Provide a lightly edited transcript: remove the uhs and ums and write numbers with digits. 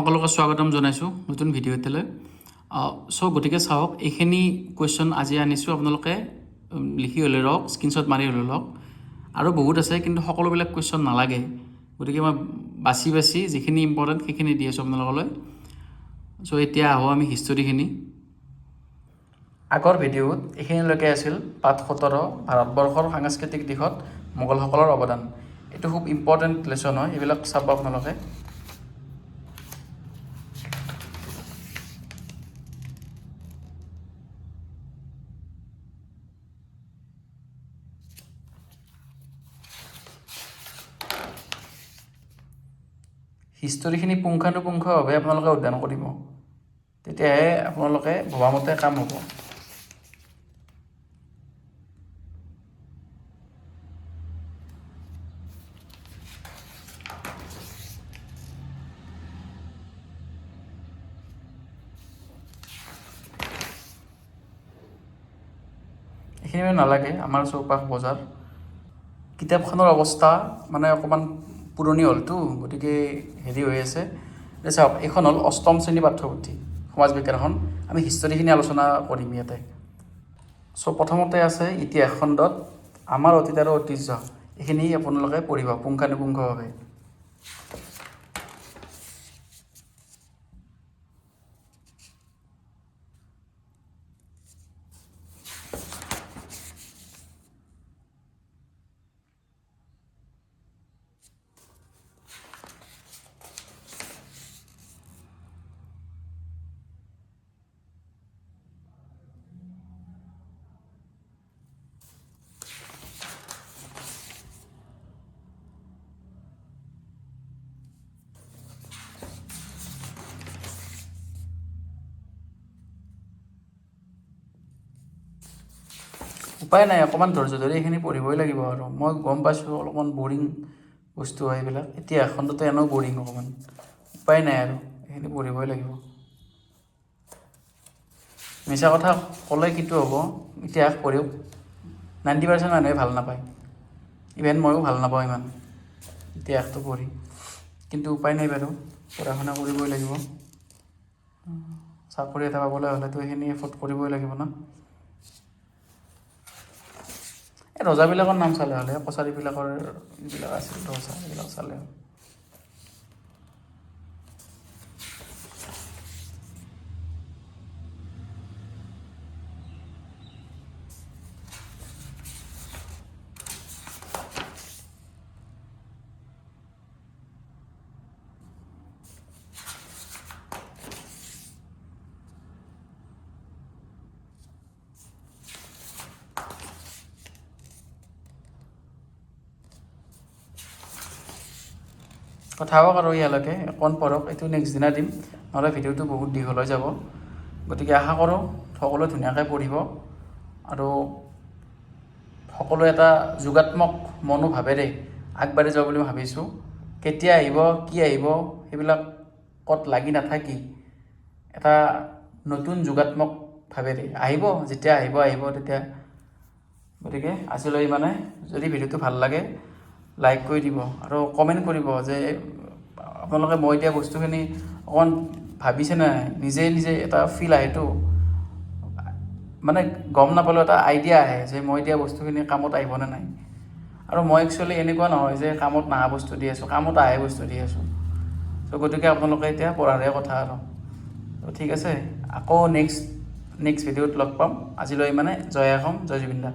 সকলোকে স্বাগতম জনাইছোঁ নতুন ভিডিঅ' এটালৈ সো গতিকে চাওক এইখিনি কুৱেশ্যন আজি আনিছোঁ আপোনালোকে লিখি হ'লে লওক স্ক্ৰীনশ্বট মাৰি হ'লে লওক আৰু বহুত আছে কিন্তু সকলোবিলাক কুৱেশ্যন নালাগে গতিকে মই বাছি যিখিনি ইম্পৰ্টেণ্ট সেইখিনি দি আছোঁ আপোনালোকলৈ সো এতিয়া আহোঁ আমি হিষ্টৰীখিনি আগৰ ভিডিঅ'ত এইখিনিলৈকে আছিল পাঠ 17 ভাৰতবৰ্ষৰ সাংস্কৃতিক দিশত মোগলসকলৰ অৱদান এইটো খুব ইম্পৰ্টেণ্ট লেচন হয় এইবিলাক চাব আপোনালোকে হিষ্টৰীখিনি পুংখানুপুংখভাৱে আপোনালোকে অধ্যয়ন কৰিব তেতিয়াহে আপোনালোকে ভবামতে কাম হ'ব এইখিনি নালাগে আমাৰ চৌপাশ বজাৰ কিতাপখনৰ অৱস্থা মানে অকণমান পুৰণি হ'লতো গতিকে হেৰি হৈ আছে চাওক এইখন হ'ল অষ্টম শ্ৰেণী পাঠ্যপুথি সমাজ বিজ্ঞানখন আমি হিষ্টৰীখিনি আলোচনা কৰিম ইয়াতে চ' প্ৰথমতে আছে ইতিহাস খণ্ডত আমাৰ অতীত আৰু ঐতিহ্য এইখিনি আপোনালোকে পঢ়িব পুংখানুপুংখভাৱে উপায় নাই অকণমান ধৈৰ্য ধৰি এইখিনি পঢ়িবই লাগিব আৰু মই গম পাইছোঁ অলপমান বৰিং বস্তু হয় এইবিলাক এতিয়া এখনতে এনেও বৰিং অকণমান উপায় নাই আৰু এইখিনি পঢ়িবই লাগিব মিছা কথা ক'লে কিটো হ'ব ইতিহাস পঢ়িও 90% মানুহে ভাল নাপায় ইভেন ময়ো ভাল নাপাওঁ ইমান ইতিহাসটো পঢ়ি কিন্তু উপায় নাই বাৰু পঢ়া শুনা কৰিবই লাগিব চাকৰি এটা পাবলৈ হ'লেতো এইখিনি এফৰ্ট কৰিবই লাগিব না এই ৰজাবিলাকৰ নাম চালে হ'লে কছাৰীবিলাকৰ যিবিলাক আছিল ৰজা এইবিলাক চালে হ'ল কথা হওক আৰু ইয়ালৈকে অকণ পঢ়ক এইটো নেক্সট দিনা দিম নহ'লে ভিডিঅ'টো বহুত দীঘল হৈ যাব গতিকে আশা কৰোঁ সকলোৱে ধুনীয়াকৈ পঢ়িব আৰু সকলোৱে এটা যোগাত্মক মনোভাৱেৰে আগবাঢ়ি যাব বুলি ভাবিছোঁ কেতিয়া আহিব কি আহিব সেইবিলাকত লাগি নাথাকি এটা নতুন যোগাত্মকভাৱেৰে আহিব যেতিয়া আহিব তেতিয়া গতিকে আজিলৈ মানে যদি ভিডিঅ'টো ভাল লাগে লাইক কৰি দিব আৰু কমেণ্ট কৰিব যে আপোনালোকে মই দিয়া বস্তুখিনি অকণমান ভাবিছে নাই নিজে এটা ফিল আহেতো মানে গম নাপালেও এটা আইডিয়া আহে যে মই দিয়া বস্তুখিনি কামত আহিবনে নাই আৰু মই একচুৱেলি এনেকুৱা নহয় যে কামত নাহা বস্তু দি আছোঁ কামত আহে বস্তু দি আছোঁ ত' গতিকে আপোনালোকে এতিয়া পঢ়াৰে কথা আৰু ঠিক আছে আকৌ নেক্সট ভিডিঅ'ত লগ পাম আজিলৈ মানে জয় অসম জয় জুবিন দা